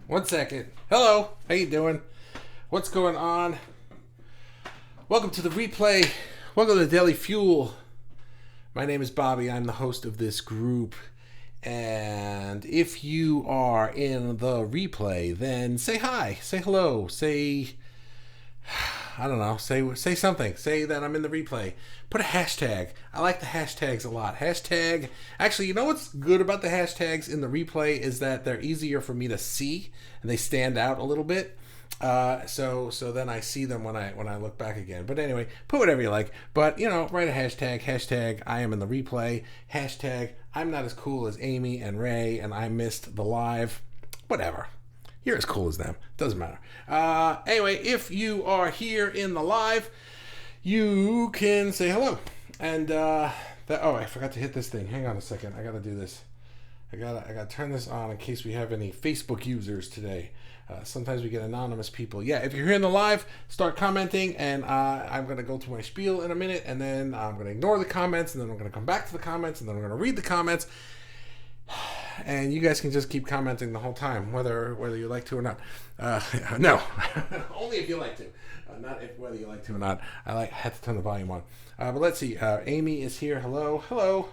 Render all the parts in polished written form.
One second. Hello. How you doing? What's going on? Welcome to the replay. Welcome to Daily Fuel. My name is Bobby. I'm the host of this group. And if you are in the replay, then say hi. Say hello. Say, I don't know. Say something. Say that I'm in the replay. Put a hashtag. I like the hashtags a lot. Hashtag. Actually, you know what's good about the hashtags in the replay is that they're easier for me to see and they stand out a little bit. So then I see them when I look back again. But anyway, put whatever you like. But write a hashtag. Hashtag I am in the replay. Hashtag I'm not as cool as Amy and Ray and I missed the live. Whatever. You're as cool as them. Doesn't matter. Anyway, if you are here in the live, you can say hello. And I forgot to hit this thing. Hang on a second. I gotta do this. I gotta turn this on in case we have any Facebook users today. Sometimes we get anonymous people. Yeah, if you're here in the live, start commenting, and I'm gonna go to my spiel in a minute, and then I'm gonna ignore the comments, and then I'm gonna come back to the comments, and then I'm gonna read the comments. And you guys can just keep commenting the whole time, whether you like to or not. No, only if you like to, not whether you like to or not. I had to turn the volume on. But let's see. Amy is here. Hello,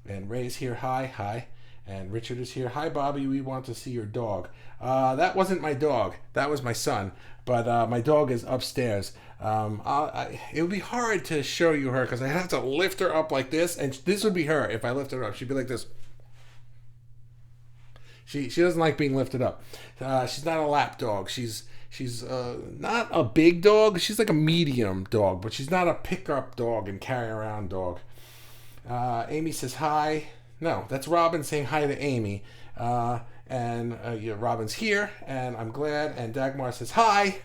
and Ray's here. Hi, and Richard is here. Hi, Bobby. We want to see your dog. That wasn't my dog. That was my son. But my dog is upstairs. It would be hard to show you her because I have to lift her up like this, and this would be her if I lifted her up. She'd be like this. She doesn't like being lifted up. She's not a lap dog. She's not a big dog. She's like a medium dog, but she's not a pickup dog and carry around dog. Amy says hi. No, that's Robin saying hi to Amy. Robin's here, and I'm glad. And Dagmar says hi.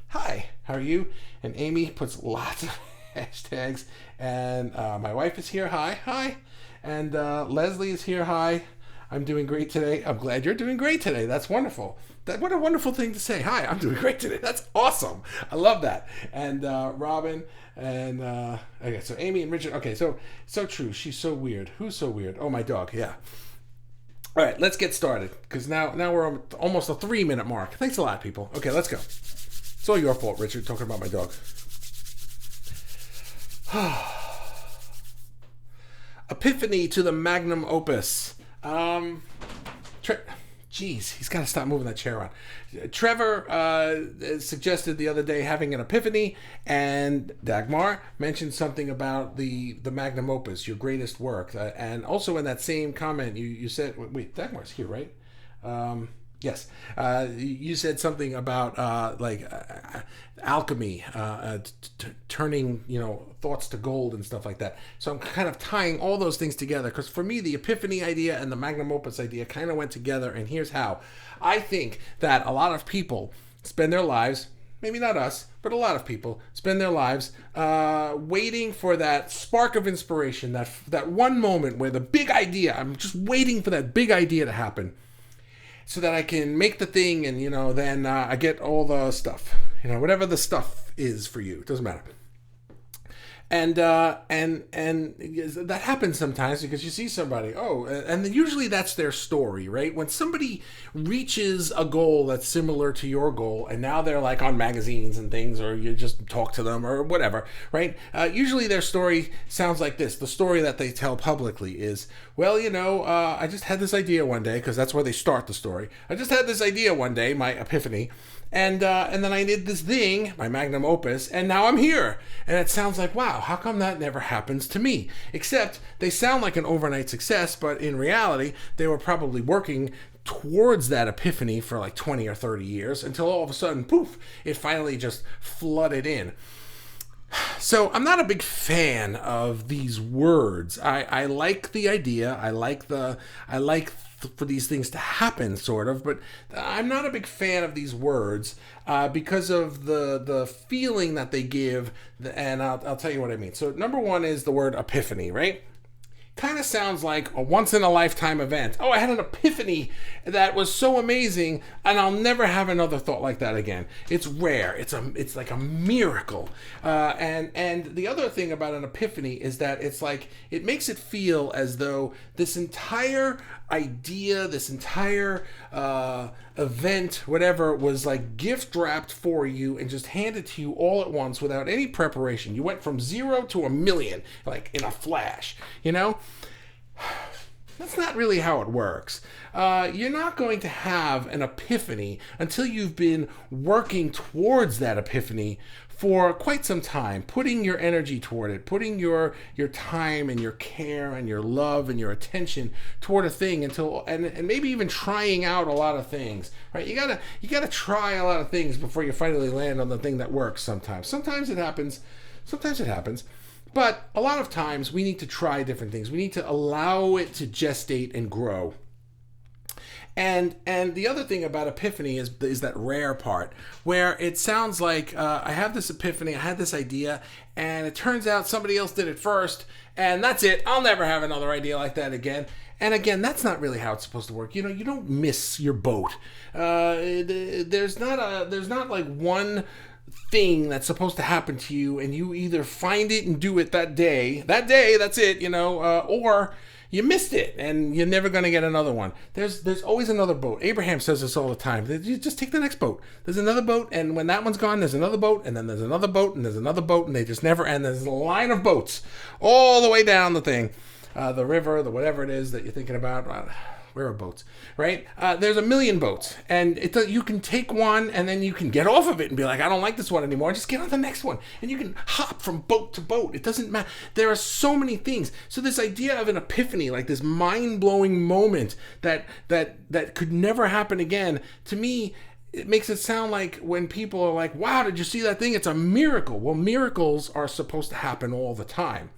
Hi, how are you? And Amy puts lots of hashtags. And my wife is here. Hi. And Leslie is here. Hi. I'm doing great today. I'm glad you're doing great today. That's wonderful. What a wonderful thing to say. Hi, I'm doing great today. That's awesome. I love that. And Robin and okay, so Amy and Richard. Okay, so true. She's so weird. Who's so weird? Oh, my dog. Yeah. All right, let's get started because now we're on almost a 3-minute mark. Thanks a lot, people. Okay, let's go. It's all your fault, Richard, talking about my dog. Epiphany to the Magnum Opus. He's got to stop moving that chair around. Trevor suggested the other day having an epiphany, and Dagmar mentioned something about the Magnum Opus, your greatest work. And also in that same comment, you said, wait, Dagmar's here, right? Yes. You said something about alchemy, turning thoughts to gold and stuff like that. So I'm kind of tying all those things together because for me the Epiphany idea and the Magnum Opus idea kind of went together, and here's how. I think that a lot of people spend their lives, maybe not us, but a lot of people spend their lives waiting for that spark of inspiration, that one moment where the big idea, I'm just waiting for that big idea to happen, so that I can make the thing and, then I get all the stuff, whatever the stuff is for you. It doesn't matter. And that happens sometimes because you see somebody, and usually that's their story, right? When somebody reaches a goal that's similar to your goal, and now they're like on magazines and things, or you just talk to them or whatever, right? Usually their story sounds like this. The story that they tell publicly is, well, I just had this idea one day, because that's where they start the story. I just had this idea one day, my epiphany, and then I did this thing, my Magnum Opus, and now I'm here. And it sounds like, wow, how come that never happens to me? Except they sound like an overnight success, but in reality, they were probably working towards that epiphany for like 20 or 30 years until all of a sudden, poof, it finally just flooded in. So I'm not a big fan of these words. I like the idea. I like for these things to happen, sort of, but I'm not a big fan of these words because of the feeling that they give, and I'll tell you what I mean. So number one is the word epiphany, right? kind of sounds like a once-in-a-lifetime event. Oh, I had an epiphany that was so amazing, and I'll never have another thought like that again. It's rare. It's like a miracle. And the other thing about an epiphany is that it's like it makes it feel as though this entire idea, this entire event, whatever, was like gift wrapped for you and just handed to you all at once without any preparation. You went from 0 to 1,000,000 like in a flash, you know? That's not really how it works. You're not going to have an epiphany until you've been working towards that epiphany for quite some time, putting your energy toward it, putting your time and your care and your love and your attention toward a thing and maybe even trying out a lot of things, right? You gotta try a lot of things before you finally land on the thing that works sometimes. Sometimes it happens. But a lot of times we need to try different things. We need to allow it to gestate and grow. And the other thing about epiphany is that rare part where it sounds like I have this epiphany, I had this idea, and it turns out somebody else did it first, and that's it. I'll never have another idea like that again. And again, that's not really how it's supposed to work. You know, you don't miss your boat. There's not like one thing that's supposed to happen to you, and you either find it and do it that day, that's it, you know, or you missed it and you're never going to get another one. There's always another boat. Abraham says this all the time. You just take the next boat. There's another boat, and when that one's gone, there's another boat, and then there's another boat, and there's another boat, and they just never end. There's a line of boats all the way down the thing, the river, the whatever it is that you're thinking about. Where are boats, right? There's 1,000,000 boats, and you can take one, and then you can get off of it and be like, I don't like this one anymore. Just get on the next one, and you can hop from boat to boat. It doesn't matter. There are so many things. So this idea of an epiphany, like this mind-blowing moment that could never happen again, to me, it makes it sound like when people are like, wow, did you see that thing? It's a miracle. Well, miracles are supposed to happen all the time.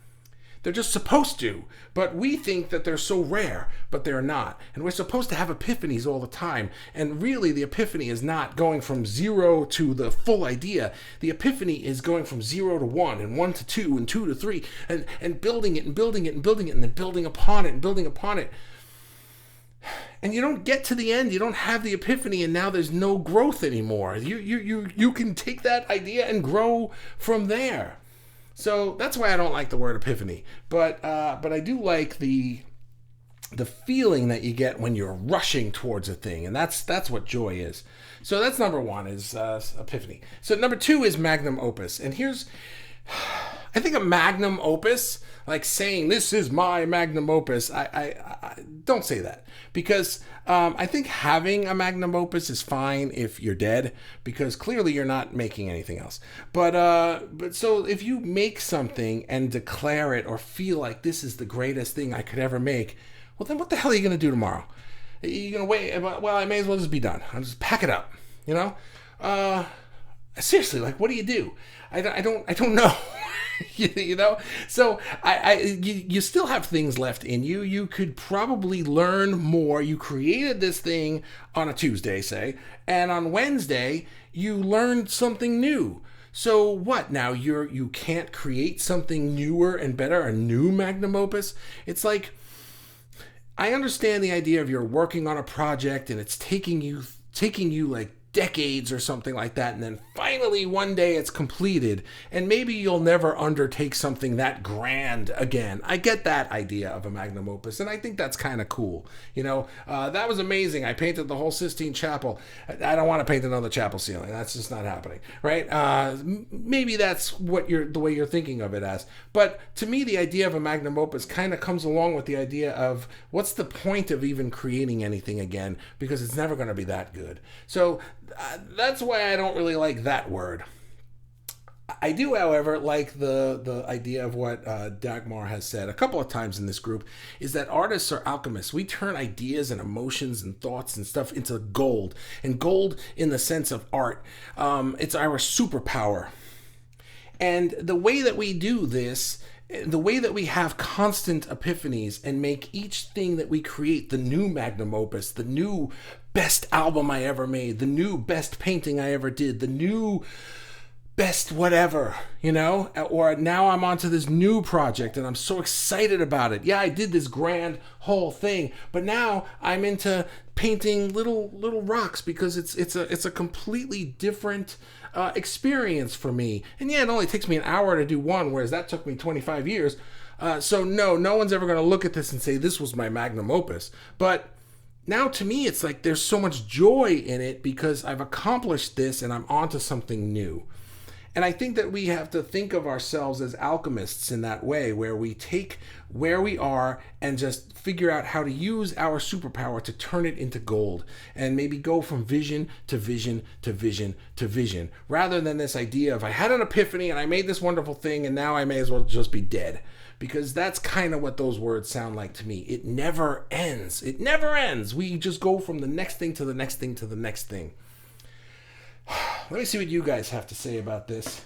They're just supposed to, but we think that they're so rare, but they're not. And we're supposed to have epiphanies all the time. And really, the epiphany is not going from 0 to the full idea. The epiphany is going from 0 to 1, and 1 to 2, and 2 to 3, and building it, and building it, and building it, and then building upon it, and building upon it. And you don't get to the end, you don't have the epiphany, and now there's no growth anymore. You can take that idea and grow from there. So that's why I don't like the word epiphany, but I do like the feeling that you get when you're rushing towards a thing, and that's what joy is. So that's number one, is epiphany. So number two is Magnum Opus, and I think a Magnum Opus, like saying this is my Magnum Opus, I don't say that, because I think having a Magnum Opus is fine if you're dead, because clearly you're not making anything else. But so if you make something and declare it or feel like this is the greatest thing I could ever make, well, then what the hell are you going to do tomorrow? You're going to wait? Well, I may as well just be done. I'll just pack it up, you know? Seriously, like, what do you do? I don't know. You know, so you still have things left in you. You could probably learn more. You created this thing on a Tuesday, say, and on Wednesday you learned something new. So what now? You can't create something newer and better, a new Magnum Opus? It's like, I understand the idea of you're working on a project and it's taking you like decades or something like that, and then finally one day it's completed, and maybe you'll never undertake something that grand again. I get that idea of a Magnum Opus, and I think that's kind of cool. You know, that was amazing. I painted the whole Sistine Chapel. I don't want to paint another chapel ceiling. That's just not happening, right? Maybe that's the way you're thinking of it as. But to me, the idea of a Magnum Opus kind of comes along with the idea of what's the point of even creating anything again, because it's never going to be that good. So that's why I don't really like that word. I do, however, like the idea of what Dagmar has said a couple of times in this group, is that artists are alchemists. We turn ideas and emotions and thoughts and stuff into gold, and gold in the sense of art. It's our superpower. And the way that we do this, the way that we have constant epiphanies and make each thing that we create the new Magnum Opus, the new best album I ever made, the new best painting I ever did, the new best whatever, or now I'm onto this new project and I'm so excited about it. Yeah, I did this grand whole thing, but now I'm into painting little rocks because it's a completely different experience for me. And yeah, it only takes me an hour to do one, whereas that took me 25 years. So no one's ever going to look at this and say this was my magnum opus. But now to me, it's like there's so much joy in it because I've accomplished this and I'm onto something new. And I think that we have to think of ourselves as alchemists in that way, where we take where we are and just figure out how to use our superpower to turn it into gold and maybe go from vision to vision to vision to vision, rather than this idea of I had an epiphany and I made this wonderful thing and now I may as well just be dead. Because that's kind of what those words sound like to me. It never ends. It never ends. We just go from the next thing to the next thing to the next thing. Let me see what you guys have to say about this.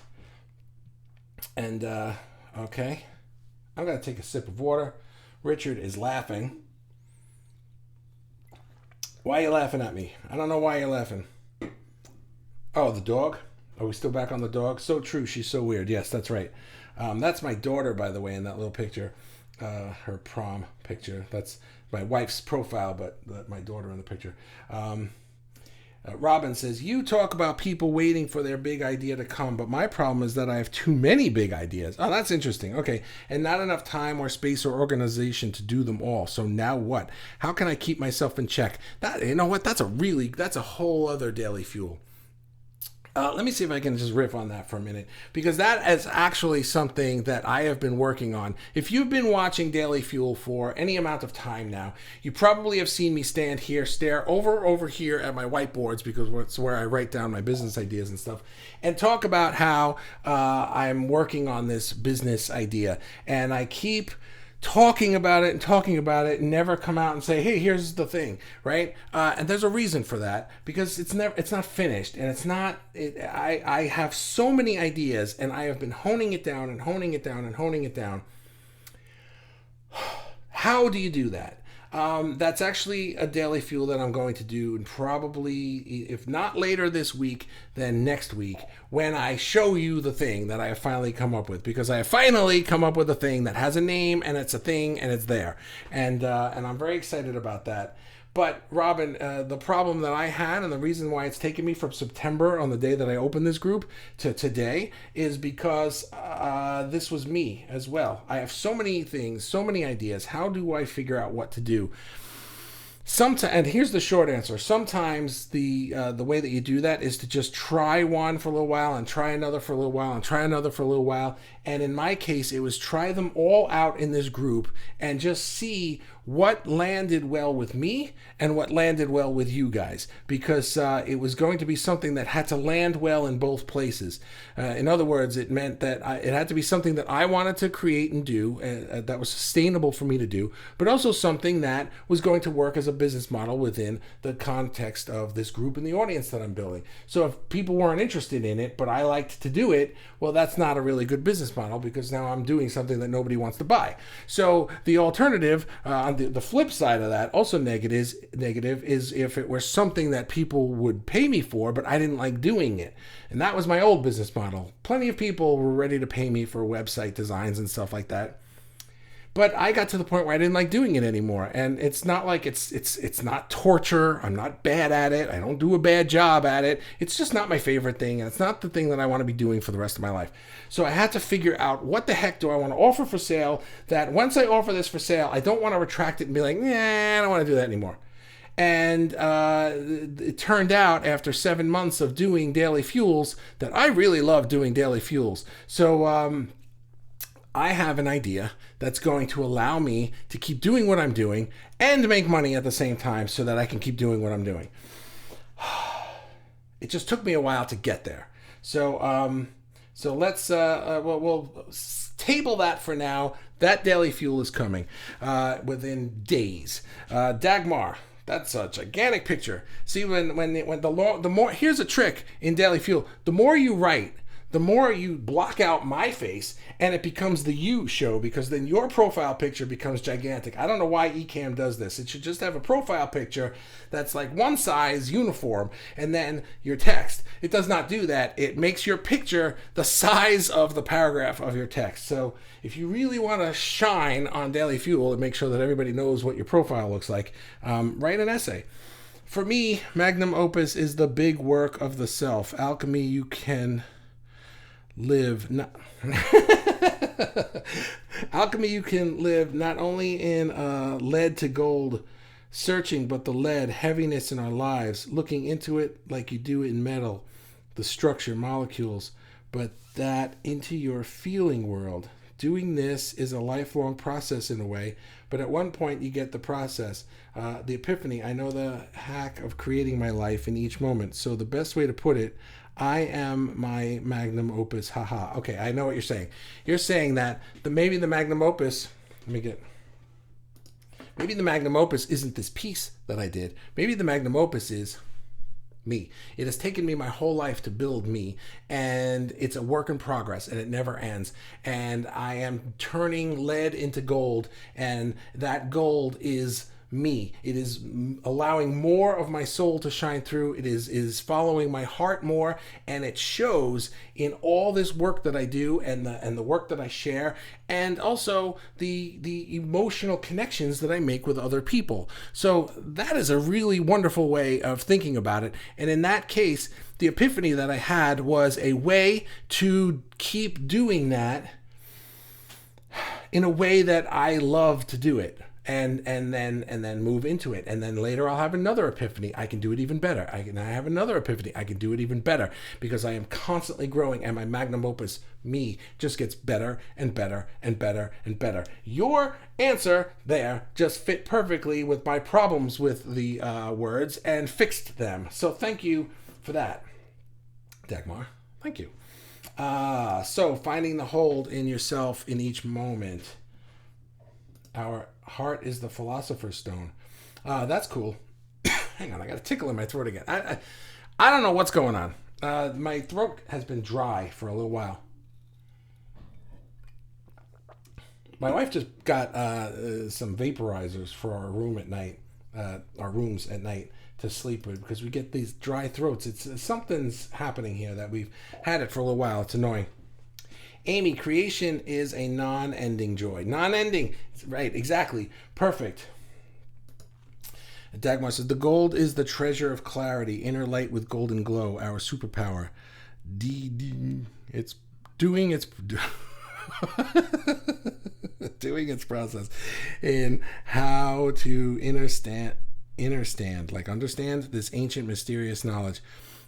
And, okay. I'm going to take a sip of water. Richard is laughing. Why are you laughing at me? I don't know why you're laughing. Oh, the dog? Are we still back on the dog? So true. She's so weird. Yes, that's right. That's my daughter, by the way, in that little picture. Her prom picture. That's my wife's profile, but my daughter in the picture. Robin says, you talk about people waiting for their big idea to come, but my problem is that I have too many big ideas. Oh, that's interesting. Okay. And not enough time or space or organization to do them all. So now what? How can I keep myself in check? You know what? That's a whole other daily fuel. Let me see if I can just riff on that for a minute, because that is actually something that I have been working on. If you've been watching Daily Fuel for any amount of time now, you probably have seen me stand here, stare over here at my whiteboards, because it's where I write down my business ideas and stuff, and talk about how I'm working on this business idea. And I keep talking about it and never come out and say, hey, here's the thing, right? And there's a reason for that, because it's not finished, and I have so many ideas, and I have been honing it down and honing it down and honing it down. How do you do that? That's actually a daily fuel that I'm going to do, and probably, if not later this week, then next week, when I show you the thing that I have finally come up with, because I have finally come up with a thing that has a name, and it's a thing, and it's there, and I'm very excited about that. But Robin, the problem that I had, and the reason why it's taken me from September, on the day that I opened this group, to today, is because this was me as well. I have so many things, so many ideas. How do I figure out what to do? And here's the short answer. Sometimes the way that you do that is to just try one for a little while, and try another for a little while, and try another for a little while. And in my case, it was try them all out in this group and just see what landed well with me and what landed well with you guys, because it was going to be something that had to land well in both places. In other words, it meant that it had to be something that I wanted to create and do, that was sustainable for me to do, but also something that was going to work as a business model within the context of this group and the audience that I'm building. So if people weren't interested in it, but I liked to do it, well, that's not a really good business model, because now I'm doing something that nobody wants to buy. So the alternative, on the flip side of that, also negative, is if it were something that people would pay me for, but I didn't like doing it. And that was my old business model. Plenty of people were ready to pay me for website designs and stuff like that. But I got to the point where I didn't like doing it anymore. And it's not like it's not torture. I'm not bad at it. I don't do a bad job at it. It's just not my favorite thing. And it's not the thing that I want to be doing for the rest of my life. So I had to figure out, what the heck do I want to offer for sale, that once I offer this for sale, I don't want to retract it and be like, nah, I don't want to do that anymore. And it turned out, after 7 months of doing Daily Fuels, that I really love doing Daily Fuels. So I have an idea that's going to allow me to keep doing what I'm doing and make money at the same time, so that I can keep doing what I'm doing. It just took me a while to get there. So let's we'll table that for now. That Daily Fuel is coming within days. Dagmar, that's a gigantic picture. See, when the more, here's a trick in Daily Fuel. The more you write, the more you block out my face and it becomes the you show, because then your profile picture becomes gigantic. I don't know why Ecamm does this. It should just have a profile picture that's like one size uniform and then your text. It does not do that. It makes your picture the size of the paragraph of your text. So if you really want to shine on Daily Fuel and make sure that everybody knows what your profile looks like, write an essay. For me, Magnum Opus is the big work of the self. Alchemy, you can live alchemy you can live not only in lead to gold searching, but the lead heaviness in our lives, looking into it like you do in metal, the structure, molecules, but that into your feeling world. Doing this is a lifelong process in a way, but at one point you get the process, the epiphany. I know the hack of creating my life in each moment. So the best way to put it, I am my magnum opus. Haha. Okay, I know what you're saying. You're saying that maybe the magnum opus, maybe the magnum opus isn't this piece that I did. Maybe the magnum opus is me. It has taken me my whole life to build me, and it's a work in progress, and it never ends. And I am turning lead into gold, and that gold is me. It is allowing more of my soul to shine through. It is following my heart more, and it shows in all this work that I do and the work that I share, and also the emotional connections that I make with other people. So that is a really wonderful way of thinking about it. And in that case, the epiphany that I had was a way to keep doing that in a way that I love to do it. And then move into it, and then later I'll have another epiphany. I can do it even better. I have another epiphany. I can do it even better, because I am constantly growing, and my magnum opus, me, just gets better and better and better and better. Your answer there just fit perfectly with my problems with the words and fixed them. So thank you for that, Dagmar. Thank you. So finding the hold in yourself in each moment. Our heart is the philosopher's stone. That's cool. Hang on, I got a tickle in my throat again. I don't know what's going on. My throat has been dry for a little while. My wife just got some vaporizers for our room at night, our rooms at night to sleep with, because we get these dry throats. It's something's happening here that we've had it for a little while. It's annoying. Amy, creation is a non-ending joy. Non-ending. Right, exactly. Perfect. Dagmar says, the gold is the treasure of clarity, inner light with golden glow, our superpower. It's doing its doing its process in how to understand this ancient mysterious knowledge,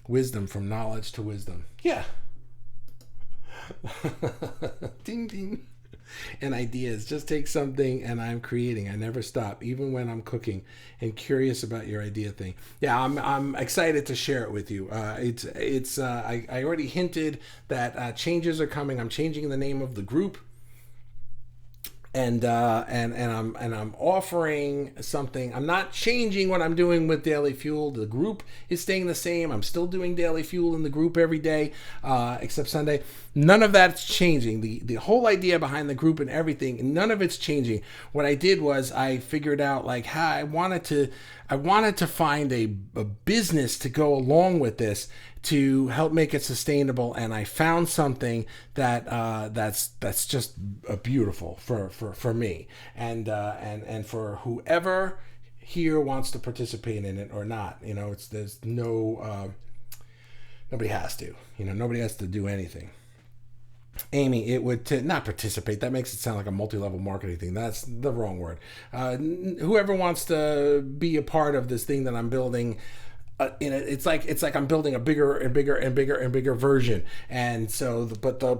wisdom from knowledge to wisdom. Yeah. Ding ding. And ideas. Just take something and I'm creating. I never stop, even when I'm cooking, and curious about your idea thing. Yeah, I'm excited to share it with you. I already hinted that changes are coming. I'm changing the name of the group. And I'm offering something. I'm not changing what I'm doing with Daily Fuel. The group is staying the same. I'm still doing Daily Fuel in the group every day, except Sunday. None of that's changing. The whole idea behind the group and everything, none of it's changing. What I did was I figured out like how I wanted to find a business to go along with this to help make it sustainable, and I found something that's just beautiful for me and for whoever here wants to participate in it or not. You know, there's no nobody has to. You know, nobody has to do anything. Amy, it would not participate. That makes it sound like a multi-level marketing thing. That's the wrong word. Whoever wants to be a part of this thing that I'm building. It's like I'm building a bigger and bigger and bigger and bigger version, and so but the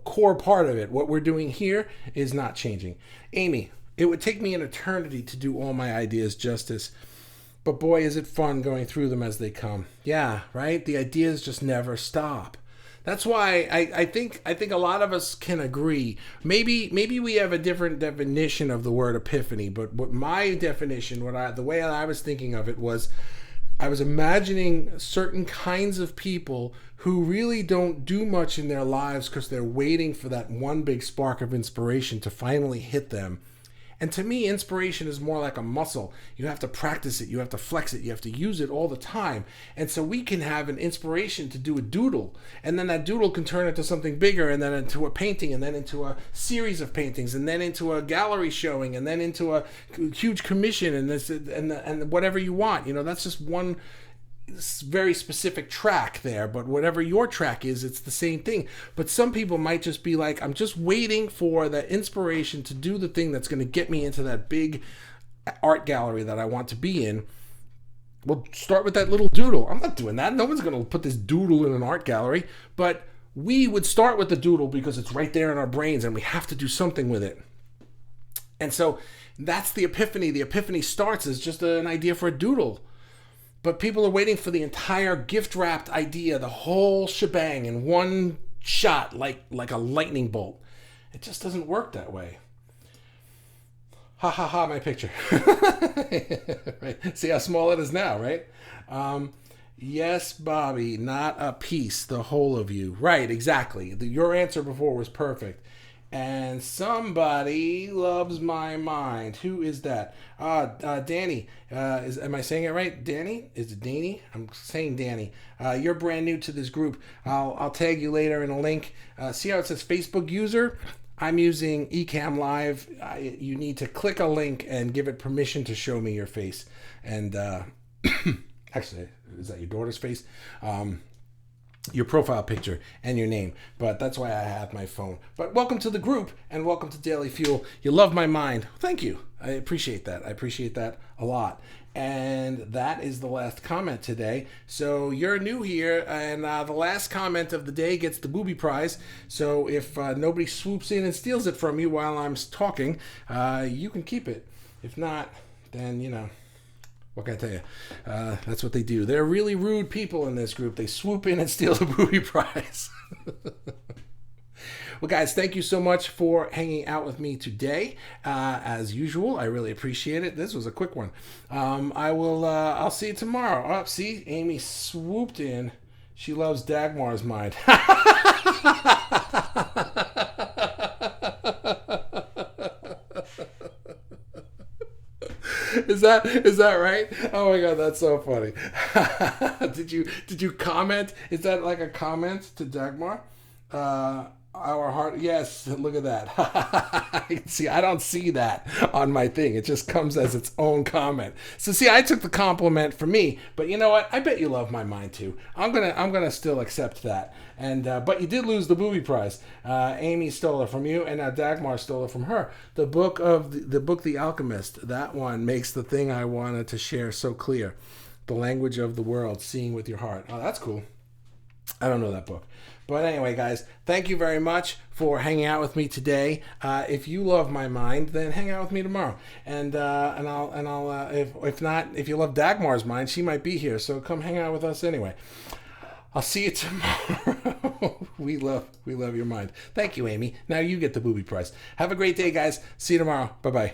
core part of it, what we're doing here, is not changing. Amy, it would take me an eternity to do all my ideas justice, but boy, is it fun going through them as they come. Yeah, right. The ideas just never stop. That's why I think a lot of us can agree. Maybe we have a different definition of the word epiphany, but what my definition, the way I was thinking of it was, I was imagining certain kinds of people who really don't do much in their lives because they're waiting for that one big spark of inspiration to finally hit them. And to me, inspiration is more like a muscle. You have to practice it, you have to flex it, you have to use it all the time. And so we can have an inspiration to do a doodle, and then that doodle can turn into something bigger, and then into a painting, and then into a series of paintings, and then into a gallery showing, and then into a huge commission, and this and whatever you want. You know, that's just one very specific track there, but whatever your track is, it's the same thing. But some people might just be like, I'm just waiting for that inspiration to do the thing that's going to get me into that big art gallery that I want to be in. Well, start with that little doodle. I'm not doing that. No one's going to put this doodle in an art gallery, but we would start with the doodle because it's right there in our brains and we have to do something with it. And so that's the epiphany. The epiphany starts as just an idea for a doodle. But people are waiting for the entire gift-wrapped idea, the whole shebang in one shot, like a lightning bolt. It just doesn't work that way. Ha ha ha, my picture. Right? See how small it is now, right? Yes, Bobby, not a piece, the whole of you. Right, exactly. Your answer before was perfect. And somebody loves my mind. Who is that? Danny. Am I saying it right? Danny? Is it Danny? I'm saying Danny. You're brand new to this group. I'll tag you later in a link. See how it says Facebook user? I'm using Ecamm Live. You need to click a link and give it permission to show me your face. And actually, is that your daughter's face? Your profile picture and your name, but that's why I have my phone. But welcome to the group and welcome to Daily Fuel. You love my mind. Thank you. I appreciate that. I appreciate that a lot. And that is the last comment today. So you're new here, and the last comment of the day gets the booby prize. So if nobody swoops in and steals it from you while I'm talking, you can keep it. If not, then, you know, what can I tell you? That's what they do. They're really rude people in this group. They swoop in and steal the booby prize. Well, guys, thank you so much for hanging out with me today. As usual, I really appreciate it. This was a quick one. I'll see you tomorrow. Oh, see, Amy swooped in. She loves Dagmar's mind. Is that right? Oh my God, that's so funny. Did you comment? Is that like a comment to Dagmar? Our heart, yes, look at that. See, I don't see that on my thing. It just comes as its own comment. So see, I took the compliment for me, but you know what? I bet you love my mind too. I'm gonna still accept that. And but you did lose the booby prize. Amy stole it from you, and now Dagmar stole it from her. The book The Alchemist. That one makes the thing I wanted to share so clear. The language of the world, seeing with your heart. Oh, that's cool. I don't know that book. But anyway, guys, thank you very much for hanging out with me today. If you love my mind, then hang out with me tomorrow. And I'll if not, if you love Dagmar's mind, she might be here. So come hang out with us anyway. I'll see you tomorrow. we love your mind. Thank you, Amy. Now you get the booby prize. Have a great day, guys. See you tomorrow. Bye-bye.